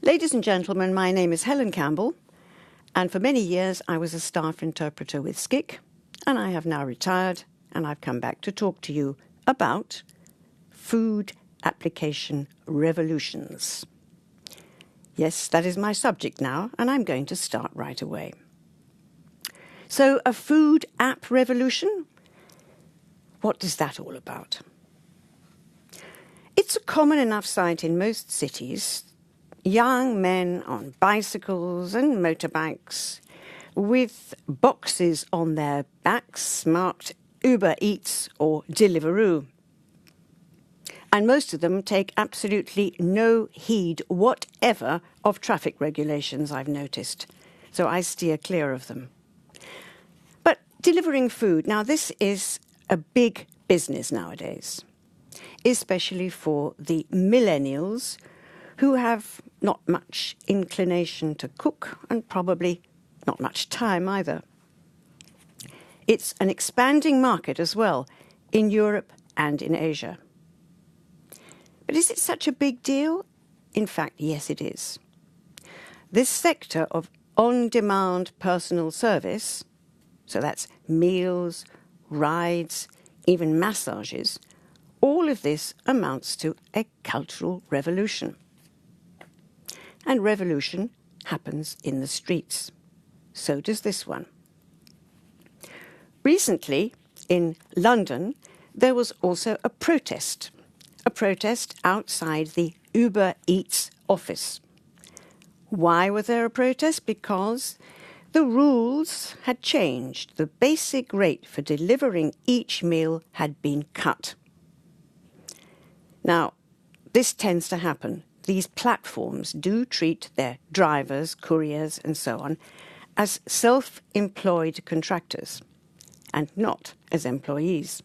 Ladies and gentlemen, my name is Helen Campbell, and for many years I was a staff interpreter with SCIC, and I have now retired, and I've come back to talk to you about food application revolutions. Yes, that is my subject now, and I'm going to start right away. So, a food app revolution? What is that all about? It's a common enough sight in most cities. Young men on bicycles and motorbikes with boxes on their backs marked Uber Eats or Deliveroo. And most of them take absolutely no heed whatever of traffic regulations, I've noticed. So I steer clear of them. But delivering food, now this is a big business nowadays, especially for the millennials who have not much inclination to cook and probably not much time either. It's an expanding market as well in Europe and in Asia. But is it such a big deal? In fact, yes, it is. This sector of on-demand personal service, so that's meals, rides, even massages, all of this amounts to a cultural revolution. And revolution happens in the streets. So does this one. Recently, in London, there was also a protest outside the Uber Eats office. Why was there a protest? Because the rules had changed. The basic rate for delivering each meal had been cut. Now, this tends to happen. These platforms do treat their drivers, couriers, and so on as self-employed contractors and not as employees.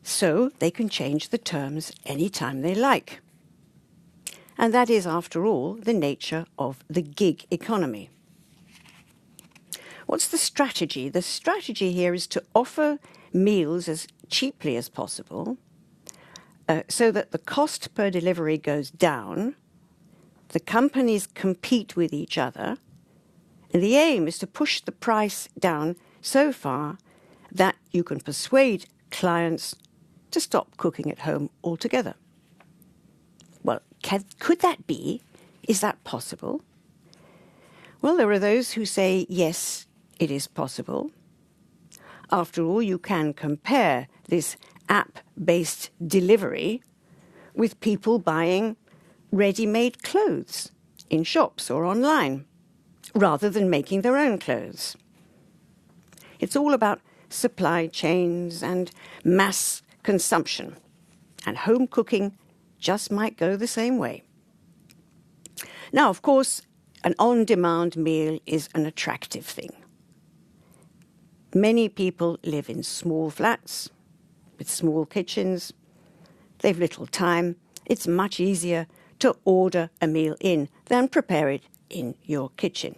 So they can change the terms any time they like. And that is, after all, the nature of the gig economy. What's the strategy? The strategy here is to offer meals as cheaply as possible, so that the cost per delivery goes down, the companies compete with each other, and the aim is to push the price down so far that you can persuade clients to stop cooking at home altogether. Well, could that be? Is that possible? Well, there are those who say, yes, it is possible. After all, you can compare this app-based delivery with people buying ready-made clothes in shops or online, rather than making their own clothes. It's all about supply chains and mass consumption, and home cooking just might go the same way. Now, of course, an on-demand meal is an attractive thing. Many people live in small flats with small kitchens. They've little time. It's much easier to order a meal in than prepare it in your kitchen.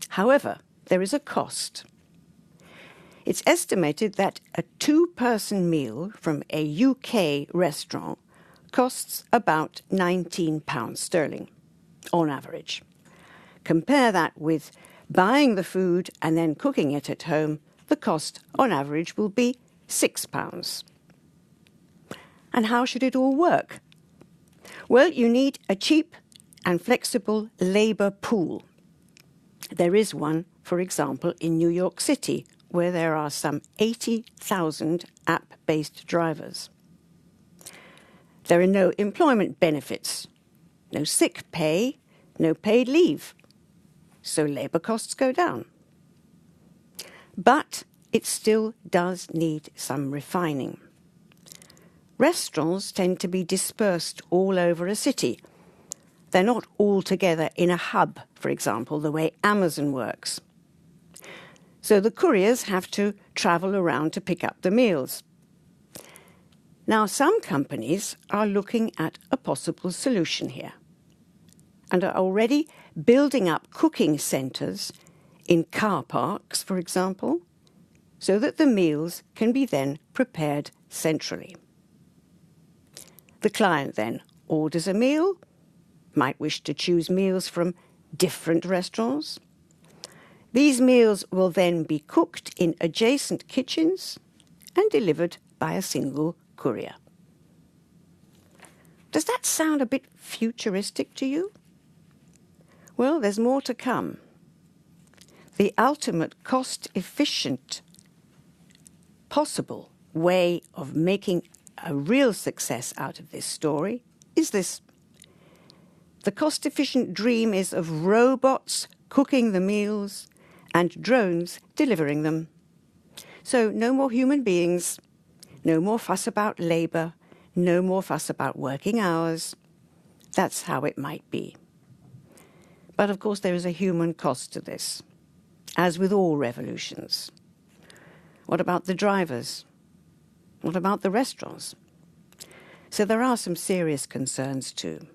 However, there is a cost. It's estimated that a two-person meal from a UK restaurant costs about £19 sterling on average. Compare that with buying the food and then cooking it at home. The cost on average will be £6. And how should it all work? Well, you need a cheap and flexible labour pool. There is one, for example, in New York City, where there are some 80,000 app-based drivers. There are no employment benefits, no sick pay, no paid leave, so labour costs go down. But it still does need some refining. Restaurants tend to be dispersed all over a city. They're not all together in a hub, for example, the way Amazon works. So the couriers have to travel around to pick up the meals. Now, some companies are looking at a possible solution here and are already building up cooking centres in car parks, for example, so that the meals can be then prepared centrally. The client then orders a meal, might wish to choose meals from different restaurants. These meals will then be cooked in adjacent kitchens and delivered by a single courier. Does that sound a bit futuristic to you? Well, there's more to come. The ultimate cost-efficient possible way of making a real success out of this story is this. The cost-efficient dream is of robots cooking the meals and drones delivering them. So no more human beings, no more fuss about labour, no more fuss about working hours. That's how it might be. But of course there is a human cost to this, as with all revolutions. What about the drivers? What about the restaurants? So there are some serious concerns too.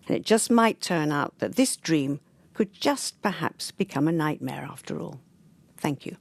And it just might turn out that this dream could just perhaps become a nightmare after all. Thank you.